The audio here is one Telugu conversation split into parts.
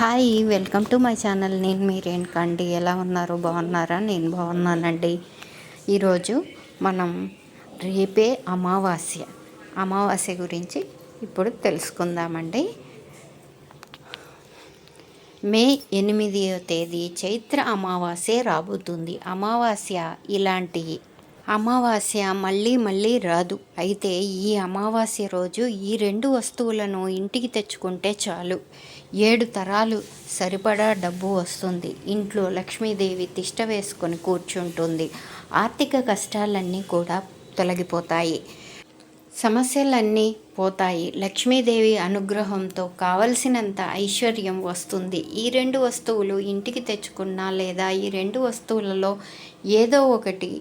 Hi, welcome to my channel. నేను మీ రేణుకండి. ఎలా ఉన్నారు? బాగున్నారా? నేను బాగున్నానండి. ఈరోజు మనం రేపే అమావాస్య గురించి ఇప్పుడు తెలుసుకుందామండి. మే 8వ తేదీ చైత్ర అమావాస్య రాబోతుంది. అమావాస్య మళ్ళీ రాదు. అయితే ఈ అమావాస్య రోజు ఈ 2 వస్తువులను ఇంటికి తెచ్చుకుంటే చాలు, 7 తరాలు సరిపడా డబ్బు వస్తుంది. ఇంట్లో లక్ష్మీదేవి తిష్ట వేసుకొని కూర్చుంటుంది. ఆర్థిక కష్టాలన్నీ కూడా తొలగిపోతాయి, సమస్యలన్నీ పోతాయి. లక్ష్మీదేవి అనుగ్రహంతో కావలసినంత ఐశ్వర్యం వస్తుంది. ఈ 2 వస్తువులు ఇంటికి తెచ్చుకున్నా లేదా ఈ 2 వస్తువులలో ఏదో ఒకటి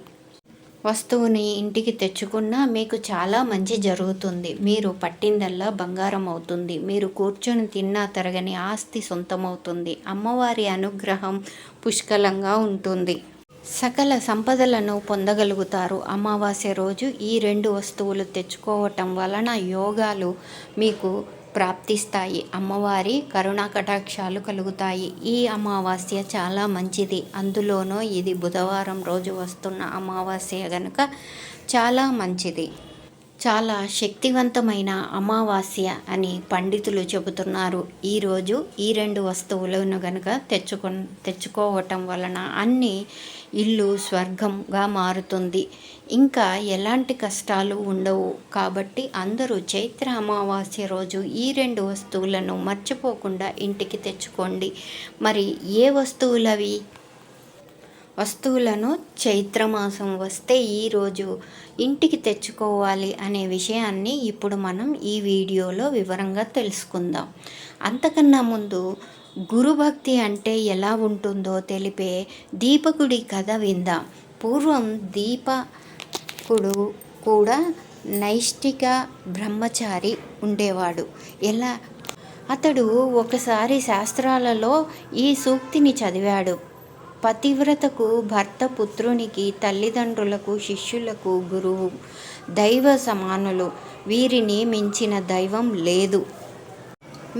వస్తువుని ఇంటికి తెచ్చుకున్నా మీకు చాలా మంచి జరుగుతుంది. మీరు పట్టిందల్లా బంగారం అవుతుంది. మీరు కూర్చొని తిన్నా తరగని ఆస్తి సొంతమవుతుంది. అమ్మవారి అనుగ్రహం పుష్కలంగా ఉంటుంది. సకల సంపదలను పొందగలుగుతారు. అమావాస్య రోజు ఈ 2 వస్తువులు తెచ్చుకోవటం వలన యోగాలు మీకు ప్రాప్తిస్తాయి. అమ్మవారి కరుణా కటాక్షాలు కలుగుతాయి. ఈ అమావాస్య చాలా మంచిది. అందులోనూ ఇది బుధవారం రోజు వస్తున్న అమావాస్య గనుక చాలా మంచిది. చాలా శక్తివంతమైన అమావాస్య అని పండితులు చెబుతున్నారు. ఈరోజు ఈ 2 వస్తువులను గనుక తెచ్చుకోవటం వలన అన్ని ఇల్లు స్వర్గంగా మారుతుంది. ఇంకా ఎలాంటి కష్టాలు ఉండవు. కాబట్టి అందరూ చైత్ర అమావాస్య రోజు ఈ 2 వస్తువులను మర్చిపోకుండా ఇంటికి తెచ్చుకోండి. మరి ఏ వస్తువులను చైత్రమాసం వస్తే ఈరోజు ఇంటికి తెచ్చుకోవాలి అనే విషయాన్ని ఇప్పుడు మనం ఈ వీడియోలో వివరంగా తెలుసుకుందాం. అంతకన్నా ముందు గురుభక్తి అంటే ఎలా ఉంటుందో తెలిపే దీపకుడి కథ విందాం. పూర్వం దీపకుడు కూడా నైష్ఠిక బ్రహ్మచారి ఉండేవాడు. అతడు ఒకసారి శాస్త్రాలలో ఈ సూక్తిని చదివాడు. పతివ్రతకు భర్త, పుత్రునికి, తల్లిదండ్రులకు, శిష్యులకు గురువు దైవ సమానులు. వీరిని మించిన దైవం లేదు.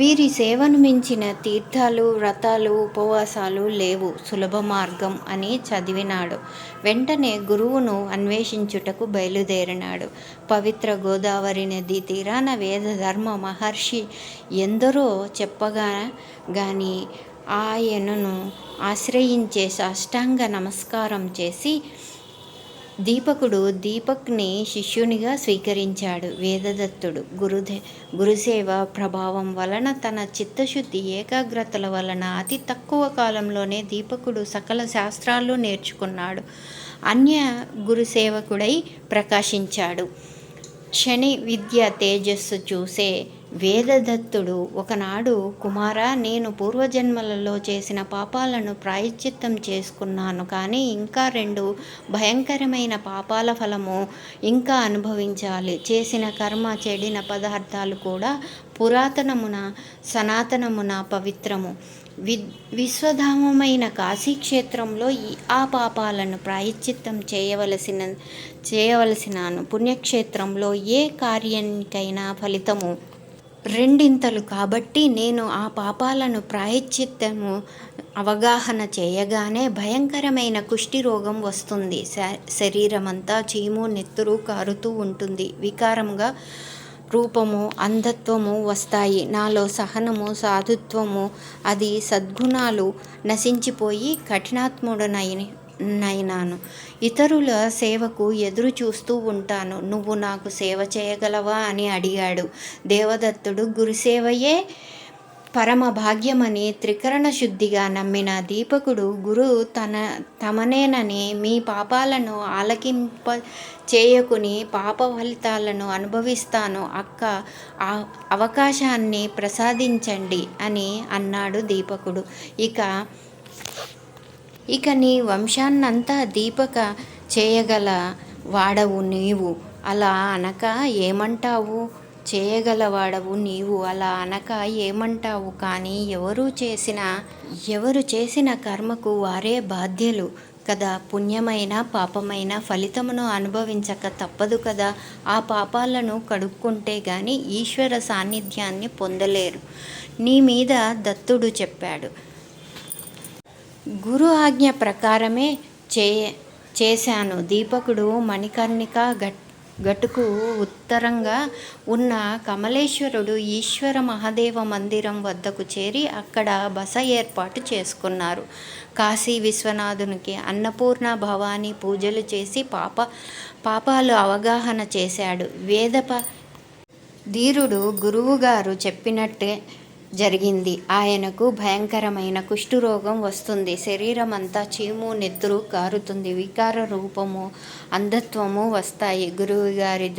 వీరి సేవను మించిన తీర్థాలు, వ్రతాలు, ఉపవాసాలు లేవు. సులభ మార్గం అని చదివినాడు. వెంటనే గురువును అన్వేషించుటకు బయలుదేరినాడు. పవిత్ర గోదావరి నది తీరాన వేద ధర్మ మహర్షి ఎందరో చెప్పగా గాని ఆయనను ఆశ్రయించే సాష్టాంగ నమస్కారం చేసి దీపక్ని శిష్యునిగా స్వీకరించాడు. వేదదత్తుడు గురుసేవ ప్రభావం వలన, తన చిత్తశుద్ధి ఏకాగ్రతల వలన అతి తక్కువ కాలంలోనే దీపకుడు సకల శాస్త్రాలు నేర్చుకున్నాడు. అన్య గురుసేవకుడై ప్రకాశించాడు. శని విద్య తేజస్సు చూసే వేదదత్తుడు ఒకనాడు, కుమారా, నేను పూర్వజన్మలలో చేసిన పాపాలను ప్రాయశ్చిత్తం చేసుకున్నాను. కానీ ఇంకా 2 భయంకరమైన పాపాల ఫలము ఇంకా అనుభవించాలి. చేసిన కర్మ, చెడిన పదార్థాలు కూడా పురాతనమున సనాతనమున పవిత్రము. విశ్వధామమైన కాశీక్షేత్రంలో ఆ పాపాలను ప్రాయశ్చిత్తం చేయవలసినాను. పుణ్యక్షేత్రంలో ఏ కార్యానికైనా ఫలితము 2 కాబట్టి నేను ఆ పాపాలను ప్రాయశ్చిత్తము అవగాహన చేయగానే భయంకరమైన కుష్టి రోగం వస్తుంది. శరీరమంతా చీము, నెత్తురు కారుతూ ఉంటుంది. వికారంగా రూపము, అంధత్వము వస్తాయి. నాలో సహనము, సాధుత్వము, అది సద్గుణాలు నశించిపోయి కఠినాత్ముడనైనాను. ఇతరుల సేవకు ఎదురు చూస్తూ ఉంటాను. నువ్వు నాకు సేవ చేయగలవా అని అడిగాడు. దేవదత్తుడు గురుసేవయే పరమ భాగ్యమని త్రికరణ శుద్ధిగా నమ్మిన దీపకుడు, గురు తమనేనని మీ పాపాలను ఆలకింప చేయకుని పాప ఫలితాలను అనుభవిస్తాను. ఆ అవకాశాన్ని ప్రసాదించండి అని అన్నాడు దీపకుడు. ఇక నీ వంశాన్నంతా దీపక చేయగల వాడవు నీవు. అలా అనక ఏమంటావు? చేయగలవాడవు నీవు. అలా అనక ఏమంటావు? కానీ ఎవరు చేసిన కర్మకు వారే బాధ్యులు కదా. పుణ్యమైన పాపమైన ఫలితమును అనుభవించక తప్పదు కదా. ఆ పాపాలను కడుక్కుంటే గాని ఈశ్వర సాన్నిధ్యాన్ని పొందలేరు. నీ మీద దత్తుడు చెప్పాడు. గురు ఆజ్ఞ ప్రకారమే చేశాను. దీపకుడు మణికర్ణిక గట్టుకు ఉత్తరంగా ఉన్న కమలేశ్వరుడు ఈశ్వర మహాదేవ మందిరం వద్దకు చేరి అక్కడ బస ఏర్పాటు చేసుకున్నారు. కాశీ విశ్వనాథునికి అన్నపూర్ణ భవానీ పూజలు చేసి పాపాలు అవగాహన చేశాడు. ధీరుడు గురువుగారు చెప్పినట్టే జరిగింది. ఆయనకు భయంకరమైన కుష్ఠరోగం వస్తుంది. శరీరమంతా చీము నెత్తురు కారుతుంది. వికార రూపము అంధత్వము వస్తాయి. గురువుగారి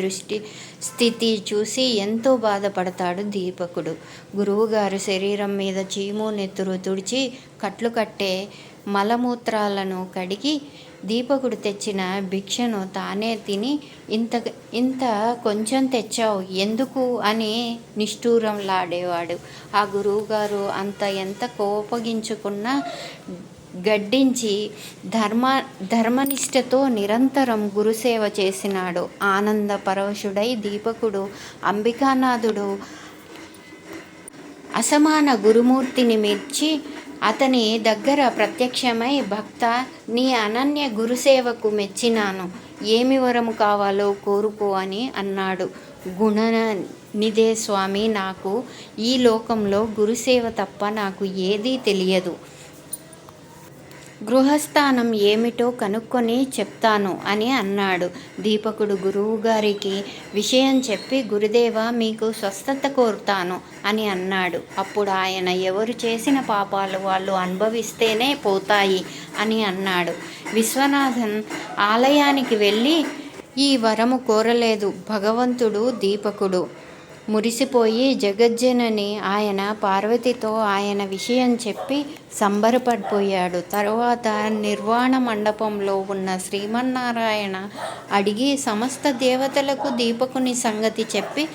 స్థితి చూసి ఎంతో బాధపడతాడు దీపకుడు. గురువుగారు శరీరం మీద చీము నెత్తురు తుడిచి కట్లు కట్టే మలమూత్రాలను కడిగి దీపకుడు తెచ్చిన భిక్షను తానే తిని ఇంత కొంచెం తెచ్చావు ఎందుకు అని నిష్ఠూరంలాడేవాడు. ఆ గురువుగారు ఎంత కోపగించుకున్నా గడ్డించి ధర్మనిష్టతో నిరంతరం గురుసేవ చేసినాడు. ఆనంద పరవశుడై దీపకుడు అంబికానాథుడు అసమాన గురుమూర్తిని మెచ్చి అతని దగ్గర ప్రత్యక్షమై, భక్త, నీ అనన్య గురుసేవకు మెచ్చినాను. ఏమి వరము కావాలో కోరుకో అని అన్నాడు. గుణనిధే స్వామి, నాకు ఈ లోకంలో గురుసేవ తప్ప నాకు ఏదీ తెలియదు. గృహస్థానం ఏమిటో కనుక్కొని చెప్తాను అని అన్నాడు. దీపకుడు గురువుగారికి విషయం చెప్పి, గురుదేవా, మీకు స్వస్థత కోరుతాను అని అన్నాడు. అప్పుడు ఆయన, ఎవరు చేసిన పాపాలు వాళ్ళు అనుభవిస్తేనే పోతాయి అని అన్నాడు. విశ్వనాథన్ ఆలయానికి వెళ్ళి ఈ వరము కోరలేదు. భగవంతుడు దీపకుడు మురిసిపోయి జగజ్జనని ఆయన పార్వతితో ఆయన విషయం చెప్పి సంబరపడిపోయాడు. తరువాత నిర్వాణ మండపంలో ఉన్న శ్రీమన్నారాయణ అడిగి సమస్త దేవతలకు దీపకుని సంగతి చెప్పి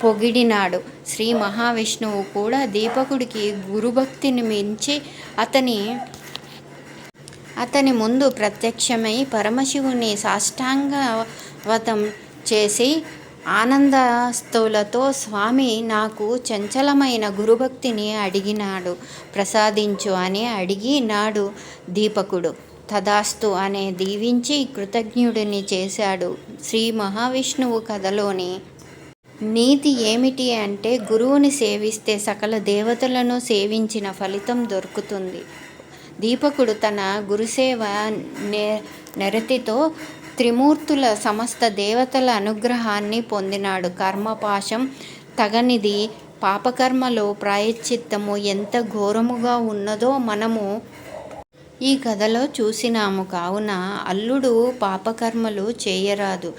పొగిడినాడు. శ్రీ మహావిష్ణువు కూడా దీపకుడికి గురుభక్తిని మించి అతని ముందు ప్రత్యక్షమై పరమశివుని సాష్టాంగవతం చేసి ఆనందస్తులతో, స్వామి, నాకు చంచలమైన గురుభక్తిని అడిగినాడు, ప్రసాదించు అని అడిగినాడు. దీపకుడు తదాస్తు అనే దీవించి కృతజ్ఞుడిని చేశాడు. శ్రీ మహావిష్ణువు కథలోని నీతి ఏమిటి అంటే, గురువుని సేవిస్తే సకల దేవతలను సేవించిన ఫలితం దొరుకుతుంది. దీపకుడు తన గురుసేవ నెరతితో త్రిమూర్తుల సమస్త దేవతల అనుగ్రహాన్ని పొందినాడు. కర్మపాశం తగనిది. పాపకర్మలో ప్రాయశ్చిత్తము ఎంత ఘోరముగా ఉన్నదో మనము ఈ కథలో చూసినాము. కావున అల్లుడు పాపకర్మలు చేయరాదు.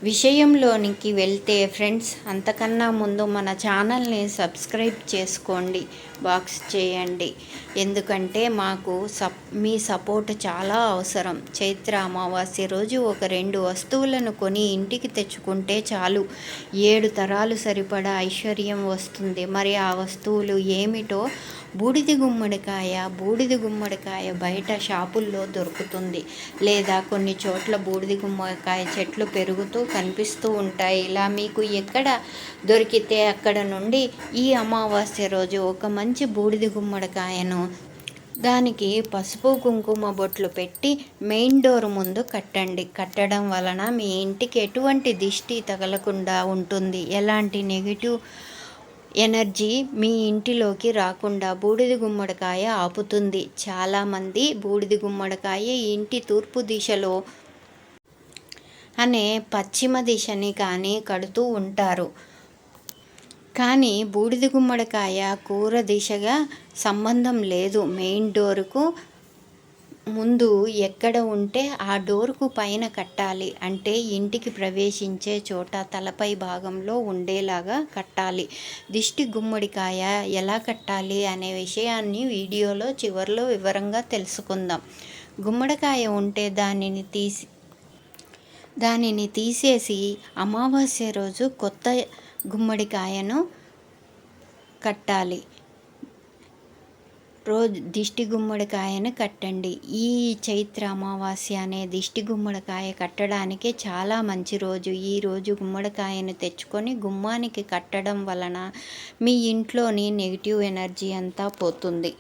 విషయంలోనికి వెళ్తే ఫ్రెండ్స్, అంతకన్నా ముందు మన ఛానల్ని సబ్స్క్రైబ్ చేసుకోండి, బాక్స్ చేయండి. ఎందుకంటే మాకు మీ సపోర్ట్ చాలా అవసరం. చైత్ర అమావాస్య రోజు ఒక 2 వస్తువులను కొని ఇంటికి తెచ్చుకుంటే చాలు, 7 తరాలు సరిపడా ఐశ్వర్యం వస్తుంది. మరి ఆ వస్తువులు ఏమిటో, బూడిద గుమ్మడికాయ బయట షాపుల్లో దొరుకుతుంది, లేదా కొన్ని చోట్ల బూడిద గుమ్మడికాయ చెట్లు పెరుగుతూ కనిపిస్తూ ఉంటాయి. ఇలా మీకు ఎక్కడ దొరికితే అక్కడ నుండి ఈ అమావాస్య రోజు ఒక మంచి బూడిద గుమ్మడికాయను దానికి పసుపు కుంకుమ బొట్లు పెట్టి మెయిన్ డోర్ ముందు కట్టడం వలన మీ ఇంటికి ఎటువంటి దిష్టి తగలకుండా ఉంటుంది. ఎలాంటి నెగిటివ్ ఎనర్జీ మీ ఇంటిలోకి రాకుండా బూడిద గుమ్మడికాయ ఆపుతుంది. చాలామంది బూడిద గుమ్మడికాయ ఇంటి తూర్పు దిశలో అనే పశ్చిమ దిశని కానీ కడుతూ ఉంటారు. కానీ బూడిద గుమ్మడికాయ కూర దిశగా సంబంధం లేదు. మెయిన్ డోరుకు ముందు ఎక్కడ ఉంటే ఆ డోర్కు పైన కట్టాలి. అంటే ఇంటికి ప్రవేశించే చోట తలపై భాగంలో ఉండేలాగా కట్టాలి. దిష్టి గుమ్మడికాయ ఎలా కట్టాలి అనే విషయాన్ని వీడియోలో చివరిలో వివరంగా తెలుసుకుందాం. గుమ్మడికాయ ఉంటే దానిని తీసేసి అమావాస్య రోజు కొత్త గుమ్మడికాయను కట్టాలి. రోజు దిష్టి గుమ్మడికాయను కట్టండి. ఈ చైత్ర అమావాస్య అనే దిష్టి గుమ్మడికాయ కట్టడానికి చాలా మంచి రోజు. ఈ రోజు గుమ్మడికాయను తెచ్చుకొని గుమ్మానికి కట్టడం వలన మీ ఇంట్లోని నెగిటివ్ ఎనర్జీ అంతా పోతుంది.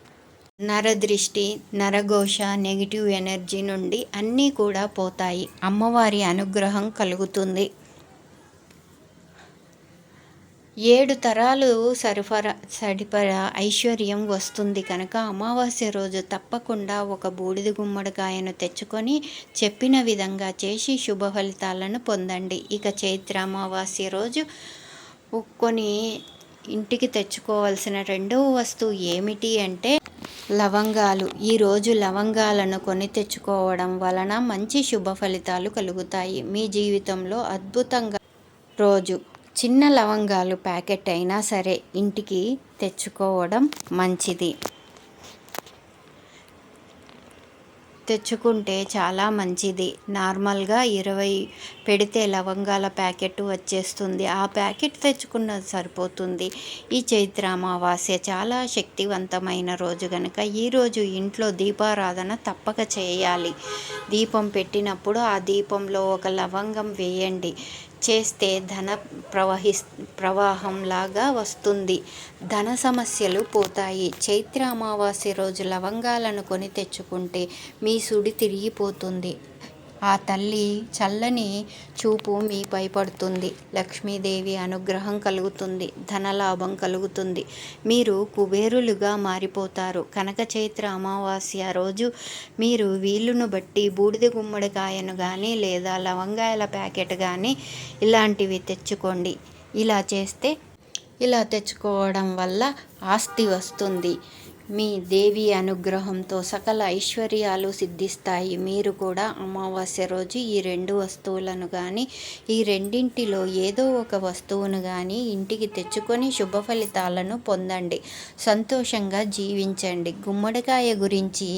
నరదృష్టి, నరఘోష, నెగిటివ్ ఎనర్జీ నుండి అన్నీ కూడా పోతాయి. అమ్మవారి అనుగ్రహం కలుగుతుంది. 7 తరాలు సరిపడా ఐశ్వర్యం వస్తుంది కనుక అమావాస్య రోజు తప్పకుండా ఒక బూడిద గుమ్మడికాయను తెచ్చుకొని చెప్పిన విధంగా చేసి శుభ ఫలితాలను పొందండి. ఇక చైత్ర అమావాస్య రోజు కొన్ని ఇంటికి తెచ్చుకోవాల్సిన రెండవ వస్తువు ఏమిటి అంటే లవంగాలు. ఈరోజు లవంగాలను కొని తెచ్చుకోవడం వలన మంచి శుభ ఫలితాలు కలుగుతాయి. మీ జీవితంలో అద్భుతంగా రోజు చిన్న లవంగాలు ప్యాకెట్ అయినా సరే ఇంటికి తెచ్చుకోవడం మంచిది. తెచ్చుకుంటే చాలా మంచిది. నార్మల్గా 20 పెడితే లవంగాల ప్యాకెట్ వచ్చేస్తుంది. ఆ ప్యాకెట్ తెచ్చుకున్నది సరిపోతుంది. ఈ చైత్ర అమావాస్య చాలా శక్తివంతమైన రోజు కనుక ఈరోజు ఇంట్లో దీపారాధన తప్పక చేయాలి. దీపం పెట్టినప్పుడు ఆ దీపంలో ఒక లవంగం వేయండి. చేస్తే ధన ప్రవాహంలాగా వస్తుంది. ధన సమస్యలు పోతాయి. చైత్ర అమావాస్య రోజు లవంగాలను కొని తెచ్చుకుంటే మీ సుడి తిరిగిపోతుంది. ఆ తల్లి చల్లని చూపు మీపై పడుతుంది. లక్ష్మీదేవి అనుగ్రహం కలుగుతుంది. ధనలాభం కలుగుతుంది. మీరు కుబేరులుగా మారిపోతారు. కనక చైత్ర అమావాస్య రోజు మీరు వీలును బట్టి బూడిద గుమ్మడికాయను కానీ లేదా లవంగాయల ప్యాకెట్ కానీ ఇలాంటివి తెచ్చుకోండి. ఇలా తెచ్చుకోవడం వల్ల ఆస్తి వస్తుంది. మీ దేవి అనుగ్రహంతో సకల ఐశ్వర్యాలు సిద్ధిస్తాయి. మీరు కూడా అమావాస్య రోజు ఈ 2 వస్తువులను కానీ ఈ రెండింటిలో ఏదో ఒక వస్తువును కానీ ఇంటికి తెచ్చుకొని శుభ ఫలితాలను పొందండి. సంతోషంగా జీవించండి. గుమ్మడికాయ గురించి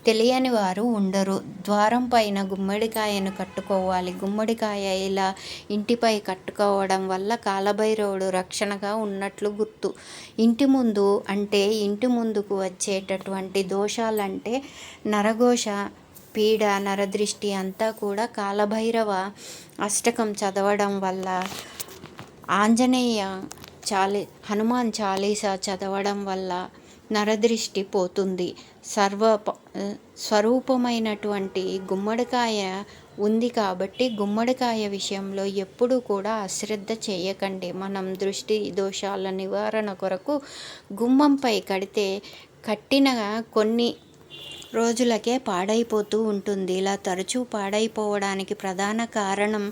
తెలియని వారు ఉండరు. ద్వారం పైన గుమ్మడికాయను కట్టుకోవాలి. గుమ్మడికాయ ఇలా ఇంటిపై కట్టుకోవడం వల్ల కాలభైరవుడు రక్షణగా ఉన్నట్లు గుర్తు. ఇంటి ముందుకు వచ్చేటటువంటి దోషాలంటే నరఘోష, పీడ, నరదృష్టి అంతా కూడా కాలభైరవ అష్టకం చదవడం వల్ల, హనుమాన్ చాలీసా చదవడం వల్ల నరదృష్టి పోతుంది. స్వరూపమైనటువంటి గుమ్మడికాయ ఉంది కాబట్టి గుమ్మడికాయ విషయంలో ఎప్పుడూ కూడా అశ్రద్ధ చేయకండి. మనం దృష్టి దోషాల నివారణ కొరకు గుమ్మంపై కట్టిన కొన్ని రోజులకే పాడైపోతూ ఉంటుంది. ఇలా తరచూ పాడైపోవడానికి ప్రధాన కారణం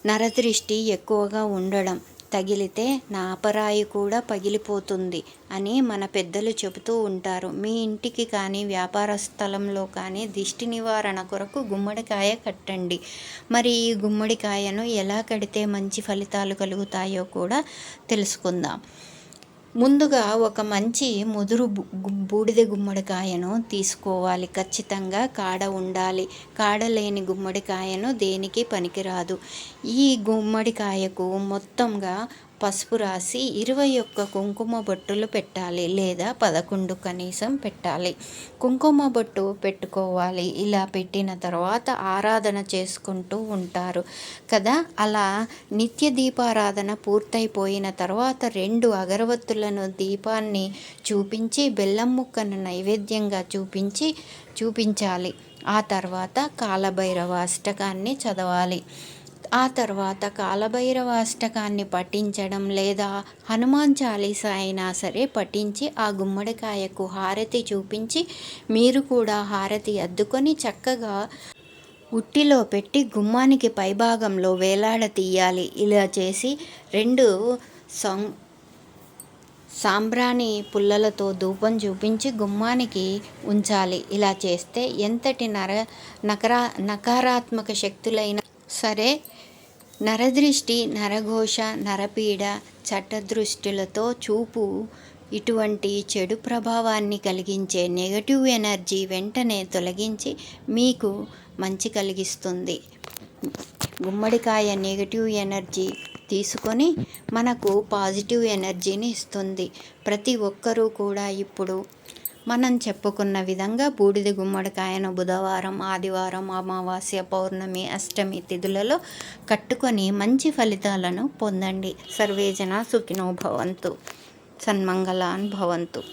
నరదృష్టి ఎక్కువగా ఉండడం. తగిలితే నాపరాయి కూడా పగిలిపోతుంది అని మన పెద్దలు చెబుతూ ఉంటారు. మీ ఇంటికి కానీ వ్యాపార స్థలంలో కానీ దిష్టి నివారణ కొరకు గుమ్మడికాయ కట్టండి. మరి ఈ గుమ్మడికాయను ఎలా కడితే మంచి ఫలితాలు కలుగుతాయో కూడా తెలుసుకుందాం. ముందుగా ఒక మంచి ముదురు బూడిద గుమ్మడికాయను తీసుకోవాలి. ఖచ్చితంగా కాడ ఉండాలి. కాడ లేని గుమ్మడికాయను దేనికి పనికిరాదు. ఈ గుమ్మడికాయకు మొత్తంగా పసుపు రాసి 21 కుంకుమ బొట్టులు పెట్టాలి, లేదా 11 కనీసం పెట్టాలి. కుంకుమ బొట్టు పెట్టుకోవాలి. ఇలా పెట్టిన తర్వాత ఆరాధన చేసుకుంటూ ఉంటారు కదా. అలా నిత్య దీపారాధన పూర్తయిపోయిన తర్వాత 2 అగరవత్తులను దీపాన్ని చూపించి బెల్లం ముక్కను నైవేద్యంగా చూపించాలి. ఆ తర్వాత కాలభైరవ అష్టకాన్ని చదవాలి. ఆ తర్వాత కాలభైరవ అష్టకాన్ని పఠించడం లేదా హనుమాన్ చాలీసా అయినా సరే పఠించి ఆ గుమ్మడికాయకు హారతి చూపించి మీరు కూడా హారతి అద్దుకొని చక్కగా ఉట్టిలో పెట్టి గుమ్మానికి పైభాగంలో వేలాడ తీయాలి. ఇలా చేసి 2 సాంబ్రాణి పుల్లలతో ధూపం చూపించి గుమ్మానికి ఉంచాలి. ఇలా చేస్తే ఎంతటి నకారాత్మక శక్తులైనా సరే, నరదృష్టి, నరఘోష, నరపీడ, చట్టదృష్టిలతో చూపు ఇటువంటి చెడు ప్రభావాన్ని కలిగించే నెగటివ్ ఎనర్జీ వెంటనే తొలగించి మీకు మంచి కలిగిస్తుంది. గుమ్మడికాయ నెగటివ్ ఎనర్జీ తీసుకొని మనకు పాజిటివ్ ఎనర్జీని ఇస్తుంది. ప్రతి ఒక్కరూ కూడా ఇప్పుడు మనం చెప్పుకున్న విధంగా బూడిద గుమ్మడికాయను బుధవారం, ఆదివారం, అమావాస్య, పౌర్ణమి, అష్టమి తిథులలో కట్టుకొని మంచి ఫలితాలను పొందండి. సర్వేజన సుఖినో భవంతు. సన్మంగళాన్ భవంతు.